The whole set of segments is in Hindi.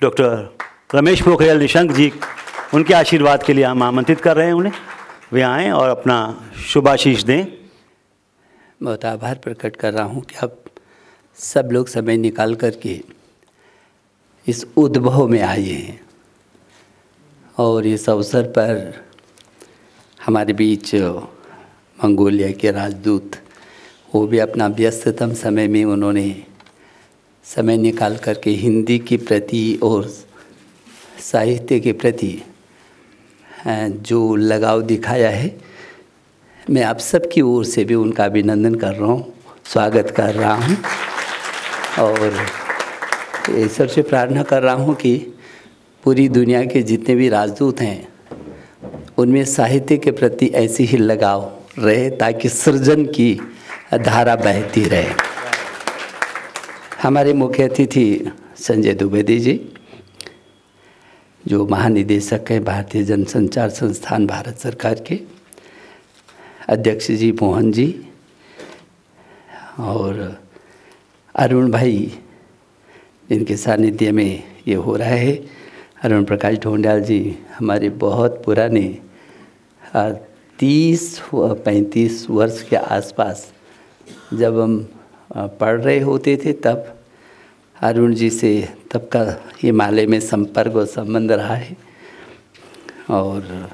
डॉक्टर रमेश पोखरियाल निशंक जी, उनके आशीर्वाद के लिए हम आमंत्रित कर रहे हैं उन्हें, वे आएँ और अपना शुभाशीष दें। बहुत आभार प्रकट कर रहा हूँ कि आप सब लोग समय निकाल करके इस उद्भव में आए हैं और इस अवसर पर हमारे बीच मंगोलिया के राजदूत, वो भी अपना व्यस्ततम समय में उन्होंने समय निकाल करके हिंदी के प्रति और साहित्य के प्रति जो लगाव दिखाया है, मैं आप सबकी ओर से भी उनका अभिनंदन कर रहा हूँ, स्वागत कर रहा हूँ और ईश्वर से प्रार्थना कर रहा हूँ कि पूरी दुनिया के जितने भी राजदूत हैं उनमें साहित्य के प्रति ऐसी ही लगाव रहे ताकि सृजन की धारा बहती रहे। हमारे मुख्य अतिथि संजय द्विवेदी जी, जो महानिदेशक हैं भारतीय जनसंचार संस्थान भारत सरकार के, अध्यक्ष जी मोहन जी और अरुण भाई, जिनके सानिध्य में ये हो रहा है, अरुण प्रकाश ढोंडाल जी, हमारे बहुत पुराने 30-35 वर्ष के आसपास जब हम पढ़ रहे होते थे तब अरुण जी से तब का हिमालय में संपर्क और संबंध रहा है और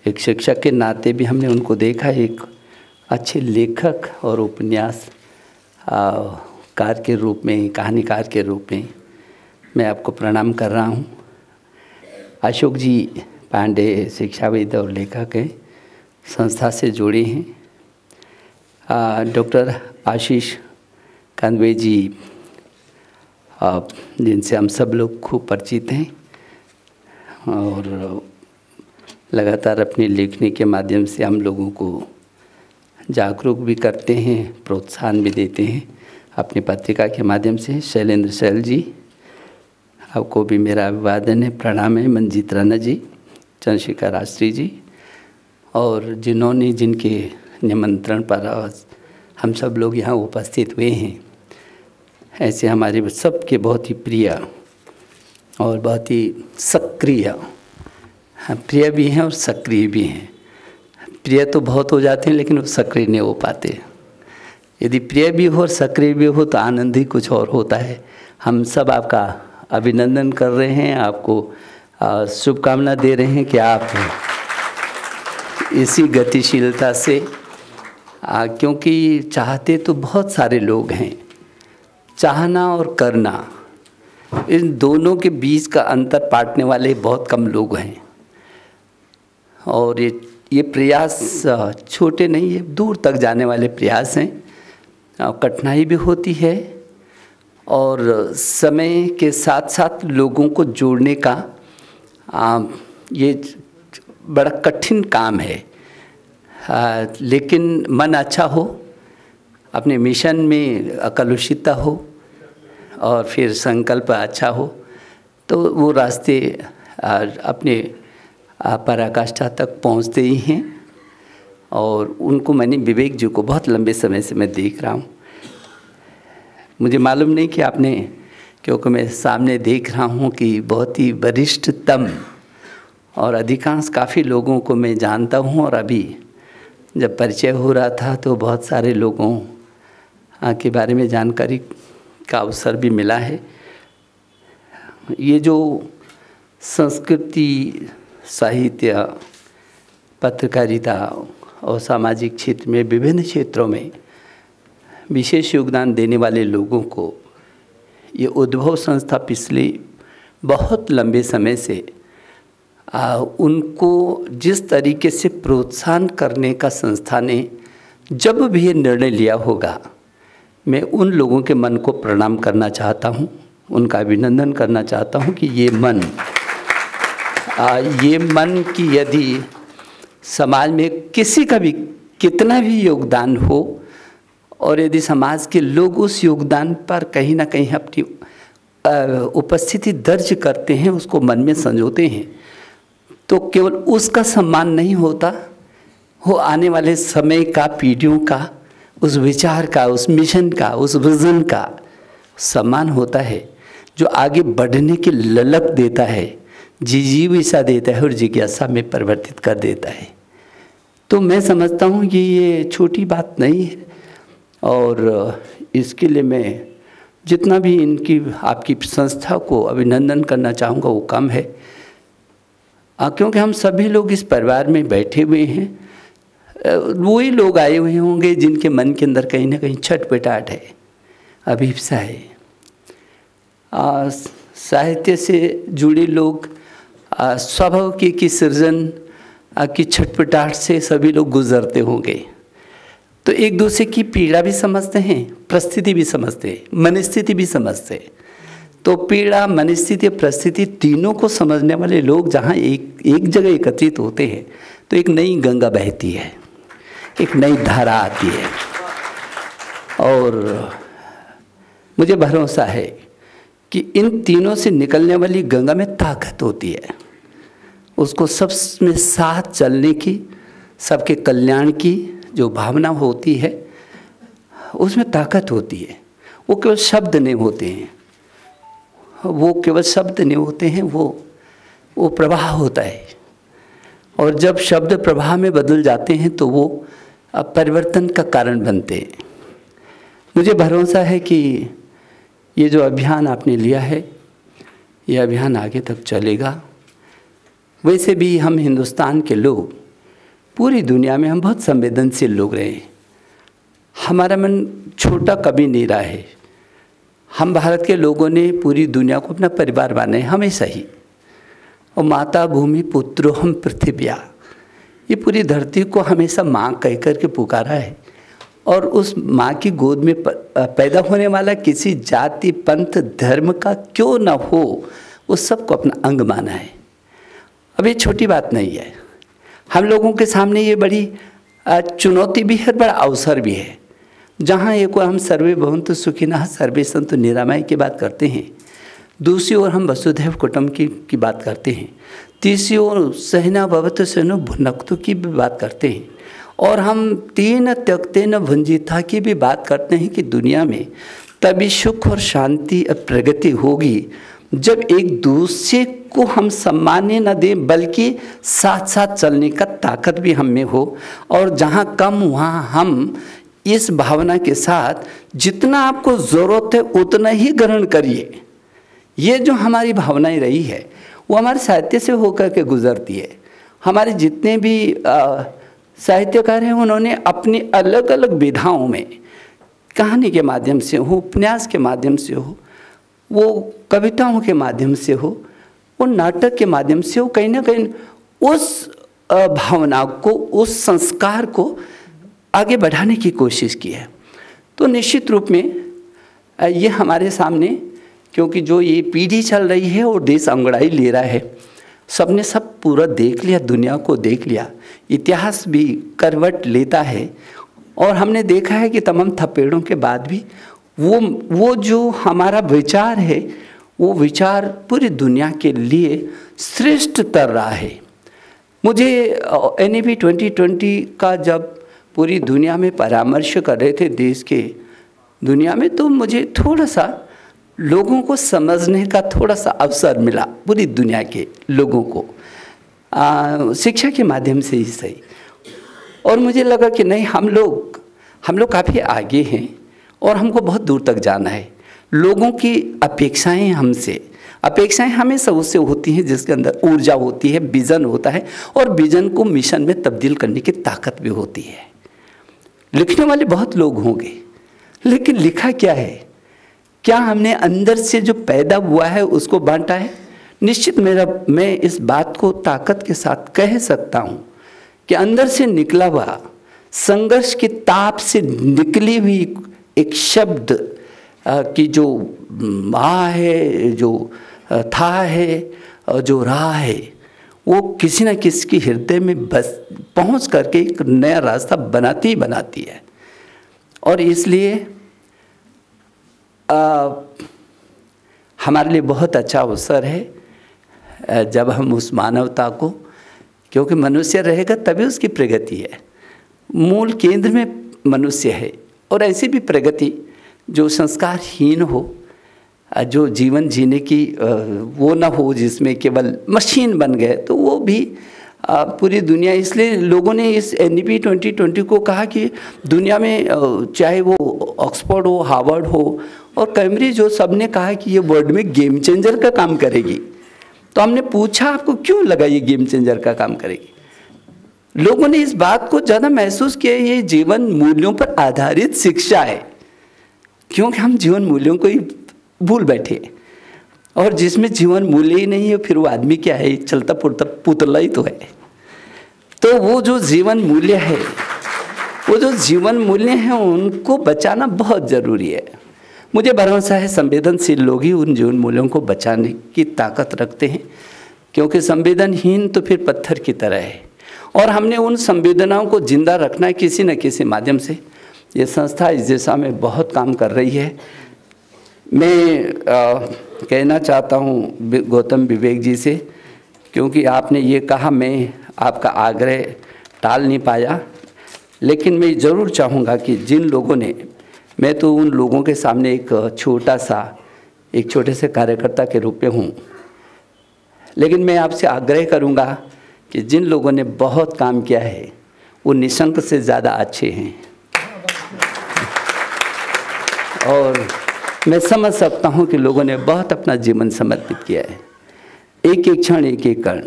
एक शिक्षक के नाते भी हमने उनको देखा, एक अच्छे लेखक और उपन्यास कार के रूप में, कहानीकार के रूप में मैं आपको प्रणाम कर रहा हूँ। अशोक जी पांडे शिक्षाविद और लेखक हैं, संस्था से जुड़े हैं। डॉक्टर आशीष कांदवे जी, जिनसे हम सब लोग खूब परिचित हैं और लगातार अपनी लेखनी के माध्यम से हम लोगों को जागरूक भी करते हैं, प्रोत्साहन भी देते हैं अपनी पत्रिका के माध्यम से। शैलेंद्र शैल जी, आपको भी मेरा अभिवादन है, प्रणाम है। मंजीत राणा जी, चंद्रशेखर राष्ट्री जी, और जिन्होंने जिनके निमंत्रण पर हम सब लोग यहाँ उपस्थित हुए हैं, ऐसे हमारे सबके बहुत ही प्रिय और बहुत ही सक्रिय, प्रिय भी हैं और सक्रिय भी हैं। प्रिय तो बहुत हो जाते हैं लेकिन वो सक्रिय नहीं हो पाते। यदि प्रिय भी हो और सक्रिय भी हो तो आनंद ही कुछ और होता है। हम सब आपका अभिनंदन कर रहे हैं, आपको शुभकामना दे रहे हैं कि आप इसी गतिशीलता से, क्योंकि चाहते तो बहुत सारे लोग हैं, चाहना और करना, इन दोनों के बीच का अंतर पाटने वाले बहुत कम लोग हैं और ये प्रयास छोटे नहीं है, दूर तक जाने वाले प्रयास हैं। कठिनाई भी होती है और समय के साथ साथ लोगों को जोड़ने का ये बड़ा कठिन काम है, लेकिन मन अच्छा हो, अपने मिशन में कलुषितता हो और फिर संकल्प अच्छा हो तो वो रास्ते अपने पराकाष्ठा तक पहुंचते ही हैं। और उनको मैंने विवेक जी को बहुत लंबे समय से मैं देख रहा हूँ। मुझे मालूम नहीं कि आपने, क्योंकि मैं सामने देख रहा हूँ कि बहुत ही वरिष्ठतम और अधिकांश काफ़ी लोगों को मैं जानता हूँ और अभी जब परिचय हो रहा था तो बहुत सारे लोगों के बारे में जानकारी का अवसर भी मिला है। ये जो संस्कृति, साहित्य, पत्रकारिता और सामाजिक क्षेत्र में, विभिन्न क्षेत्रों में विशेष योगदान देने वाले लोगों को ये उद्भव संस्था पिछले बहुत लंबे समय से उनको जिस तरीके से प्रोत्साहन करने का संस्था ने जब भी ये निर्णय लिया होगा, मैं उन लोगों के मन को प्रणाम करना चाहता हूँ, उनका अभिनंदन करना चाहता हूँ कि ये मन की यदि समाज में किसी का भी कितना भी योगदान हो और यदि समाज के लोग उस योगदान पर कहीं ना कहीं अपनी उपस्थिति दर्ज करते हैं, उसको मन में संजोते हैं, तो केवल उसका सम्मान नहीं होता, वो आने वाले समय का, पीढ़ियों का, उस विचार का, उस मिशन का, उस विज़न का सम्मान होता है। जो आगे बढ़ने की ललक देता है, जिज्ञासा देता है और जिज्ञासा में परिवर्तित कर देता है। तो मैं समझता हूँ कि ये छोटी बात नहीं है, और इसके लिए मैं जितना भी इनकी आपकी संस्था को अभिनंदन करना चाहूँगा वो कम है, क्योंकि हम सभी लोग इस परिवार में बैठे हुए हैं। वही लोग आए हुए होंगे जिनके मन के अंदर कहीं ना कहीं छटपटाहट है, अभिप्सा है। साहित्य से जुड़े लोग स्वभाव की सृजन की छटपटाहट से सभी लोग गुजरते होंगे, तो एक दूसरे की पीड़ा भी समझते हैं, परिस्थिति भी समझते हैं, मनस्थिति भी समझते हैं। तो पीड़ा, मनस्थिति, परिस्थिति तीनों को समझने वाले लोग जहाँ एक जगह एकत्रित होते हैं तो एक नई गंगा बहती है, एक नई धारा आती है। और मुझे भरोसा है कि इन तीनों से निकलने वाली गंगा में ताकत होती है, उसको सब में साथ चलने की, सबके कल्याण की जो भावना होती है उसमें ताकत होती है। वो केवल शब्द नहीं होते हैं, वो केवल शब्द नहीं होते हैं, वो प्रवाह होता है। और जब शब्द प्रवाह में बदल जाते हैं तो वो परिवर्तन का कारण बनते हैं। मुझे भरोसा है कि ये जो अभियान आपने लिया है, ये अभियान आगे तक चलेगा। वैसे भी हम हिंदुस्तान के लोग, पूरी दुनिया में हम बहुत संवेदनशील लोग रहे हैं। हमारा मन छोटा कभी नहीं रहा है। हम भारत के लोगों ने पूरी दुनिया को अपना परिवार माना है हमेशा ही। और माता भूमि पुत्रो हम पृथिव्या, ये पूरी धरती को हमेशा माँ कह कर के पुकारा है। और उस माँ की गोद में पैदा होने वाला किसी जाति, पंथ, धर्म का क्यों न हो, उस सबको अपना अंग माना है। अब ये छोटी बात नहीं है। हम लोगों के सामने ये बड़ी चुनौती भी है, बड़ा अवसर भी है। जहाँ एक ओर हम सर्वे भवन्तु सुखिनः सर्वे सन्तु निरामय की बात करते हैं, दूसरी ओर हम वसुधैव कुटुम्बकम की बात करते हैं, तीसरी ओर सहना भवतु सहनो भुनक्तु की भी बात करते हैं, और हम तेन त्यक्तेन भुंजिता की भी बात करते हैं कि दुनिया में तभी सुख और शांति और प्रगति होगी जब एक दूसरे को हम सम्मान न दें, बल्कि साथ साथ चलने का ताकत भी हम में हो। और जहाँ कम वहाँ हम इस भावना के साथ जितना आपको ज़रूरत है उतना ही ग्रहण करिए। ये जो हमारी भावनाएं रही है वो हमारे साहित्य से होकर के गुजरती है। हमारे जितने भी साहित्यकार हैं उन्होंने अपनी अलग अलग विधाओं में, कहानी के माध्यम से हो, उपन्यास के माध्यम से हो, वो कविताओं के माध्यम से हो, वो नाटक के माध्यम से हो, कहीं ना कहीं उस भावना को, उस संस्कार को आगे बढ़ाने की कोशिश की है। तो निश्चित रूप में ये हमारे सामने, क्योंकि जो ये पीढ़ी चल रही है और देश अंगड़ाई ले रहा है, सबने सब पूरा देख लिया, दुनिया को देख लिया, इतिहास भी करवट लेता है। और हमने देखा है कि तमाम थपेड़ों के बाद भी वो जो हमारा विचार है, वो विचार पूरी दुनिया के लिए श्रेष्ठ तर रहा है। मुझे NAB 2020 का जब पूरी दुनिया में परामर्श कर रहे थे देश के दुनिया में, तो मुझे थोड़ा सा लोगों को समझने का थोड़ा सा अवसर मिला, पूरी दुनिया के लोगों को शिक्षा के माध्यम से ही सही। और मुझे लगा कि नहीं, हम लोग काफ़ी आगे हैं और हमको बहुत दूर तक जाना है। लोगों की अपेक्षाएं हमसे, अपेक्षाएं हमेशा उससे होती हैं जिसके अंदर ऊर्जा होती है, विज़न होता है, और विज़न को मिशन में तब्दील करने की ताकत भी होती है। लिखने वाले बहुत लोग होंगे, लेकिन लिखा क्या है? क्या हमने अंदर से जो पैदा हुआ है उसको बांटा है? निश्चित मैं इस बात को ताकत के साथ कह सकता हूँ कि अंदर से निकला हुआ, संघर्ष की ताप से निकली हुई एक शब्द की जो माँ है, जो था है और जो रहा है, वो किसी न किसी के हृदय में बस पहुँच करके एक नया रास्ता बनाती ही बनाती है। और इसलिए हमारे लिए बहुत अच्छा अवसर है जब हम उस मानवता को, क्योंकि मनुष्य रहेगा तभी उसकी प्रगति है, मूल केंद्र में मनुष्य है। और ऐसी भी प्रगति जो संस्कारहीन हो, जो जीवन जीने की वो ना हो जिसमें केवल मशीन बन गए, तो वो भी पूरी दुनिया, इसलिए लोगों ने इस NEP 2020 को कहा कि दुनिया में चाहे वो ऑक्सफोर्ड हो, हार्वर्ड हो और कैम्ब्रिज हो, सब ने कहा कि ये वर्ल्ड में गेम चेंजर का काम करेगी। तो हमने पूछा आपको क्यों लगा ये गेम चेंजर का काम करेगी? लोगों ने इस बात को ज़्यादा महसूस किया, ये जीवन मूल्यों पर आधारित शिक्षा है, क्योंकि हम जीवन मूल्यों को ही भूल बैठे, और जिसमें जीवन मूल्य ही नहीं है फिर वो आदमी क्या है, चलता पुरता पुतला ही तो है। तो वो जो जीवन मूल्य है, वो जो जीवन मूल्य हैं उनको बचाना बहुत ज़रूरी है। मुझे भरोसा है संवेदनशील लोग ही उन जीवन मूल्यों को बचाने की ताकत रखते हैं, क्योंकि संवेदनहीन तो फिर पत्थर की तरह है, और हमने उन संवेदनाओं को जिंदा रखना है किसी न किसी माध्यम से। ये संस्था इस दिशा में बहुत काम कर रही है। मैं कहना चाहता हूँ गौतम विवेक जी से, क्योंकि आपने ये कहा, मैं आपका आग्रह टाल नहीं पाया, लेकिन मैं ज़रूर चाहूँगा कि जिन लोगों ने, मैं तो उन लोगों के सामने एक छोटे से कार्यकर्ता के रूप में हूँ, लेकिन मैं आपसे आग्रह करूँगा कि जिन लोगों ने बहुत काम किया है वो निशंक से ज़्यादा अच्छे हैं, और मैं समझ सकता हूँ कि लोगों ने बहुत अपना जीवन समर्पित किया है, एक एक क्षण, एक एक कण।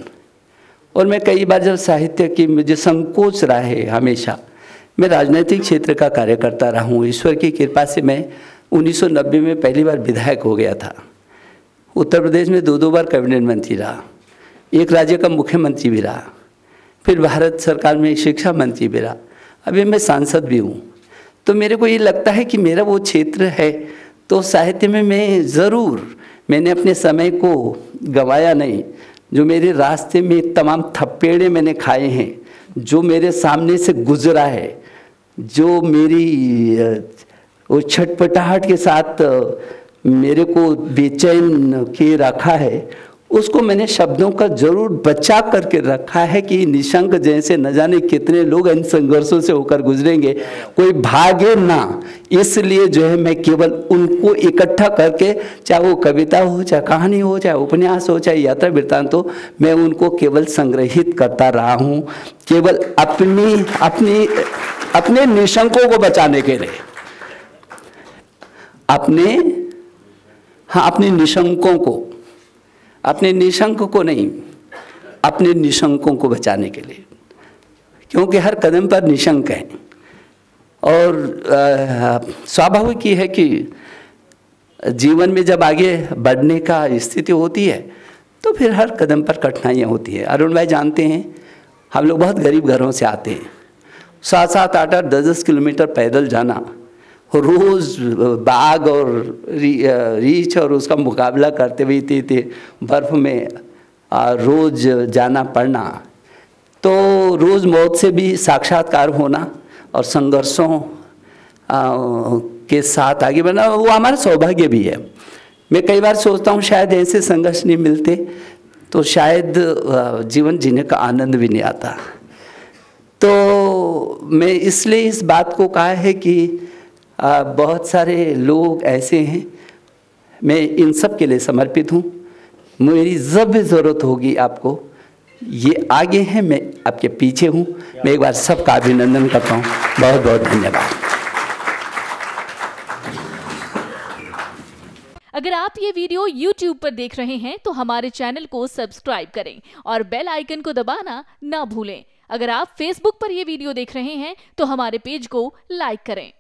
और मैं कई बार जब साहित्य की मुझे संकोच रहा है, हमेशा मैं राजनीतिक क्षेत्र का कार्यकर्ता रहा हूँ। ईश्वर की कृपा से मैं 1990 में पहली बार विधायक हो गया था। उत्तर प्रदेश में 2 बार कैबिनेट मंत्री रहा, एक राज्य का मुख्यमंत्री भी रहा, फिर भारत सरकार में शिक्षा मंत्री भी रहा, अभी मैं सांसद भी हूँ। तो मेरे को ये लगता है कि मेरा वो क्षेत्र है, तो साहित्य में मैंने अपने समय को गंवाया नहीं। जो मेरे रास्ते में तमाम थप्पेड़े मैंने खाए हैं, जो मेरे सामने से गुजरा है, जो मेरी वो छटपटाहट के साथ मेरे को बेचैन किए रखा है, उसको मैंने शब्दों का जरूर बचा करके रखा है कि निशंक जैसे न जाने कितने लोग इन संघर्षों से होकर गुजरेंगे, कोई भागे ना। इसलिए जो है मैं केवल उनको इकट्ठा करके, चाहे वो कविता हो, चाहे कहानी हो, चाहे उपन्यास हो, चाहे यात्रा वृत्तांत हो, मैं उनको केवल संग्रहित करता रहा हूँ, केवल अपने निशंकों को बचाने के लिए, अपने निशंकों को, अपने निशंक को नहीं, अपने निशंकों को बचाने के लिए, क्योंकि हर कदम पर निशंक हैं। और स्वाभाविक ही है कि जीवन में जब आगे बढ़ने का स्थिति होती है तो फिर हर कदम पर कठिनाइयाँ होती है। अरुण भाई जानते हैं, हम लोग बहुत गरीब घरों से आते हैं, 7-7, 8-8, 10-10 किलोमीटर पैदल जाना, रोज़ बाग और रीछ और उसका मुकाबला करते हुए थे बर्फ़ में रोज़ जाना पड़ना, तो रोज़ मौत से भी साक्षात्कार होना और संघर्षों के साथ आगे बढ़ना, वो हमारा सौभाग्य भी है। मैं कई बार सोचता हूँ शायद ऐसे संघर्ष नहीं मिलते तो शायद जीवन जीने का आनंद भी नहीं आता। तो मैं इसलिए इस बात को कहा है कि बहुत सारे लोग ऐसे हैं, मैं इन सब के लिए समर्पित हूँ। मेरी जब भी ज़रूरत होगी आपको, ये आगे हैं, मैं आपके पीछे हूँ। मैं एक बार सबका अभिनंदन करता हूँ। बहुत बहुत धन्यवाद। अगर आप ये वीडियो YouTube पर देख रहे हैं तो हमारे चैनल को सब्सक्राइब करें और बेल आइकन को दबाना ना भूलें। अगर आप Facebook पर ये वीडियो देख रहे हैं तो हमारे पेज को लाइक करें।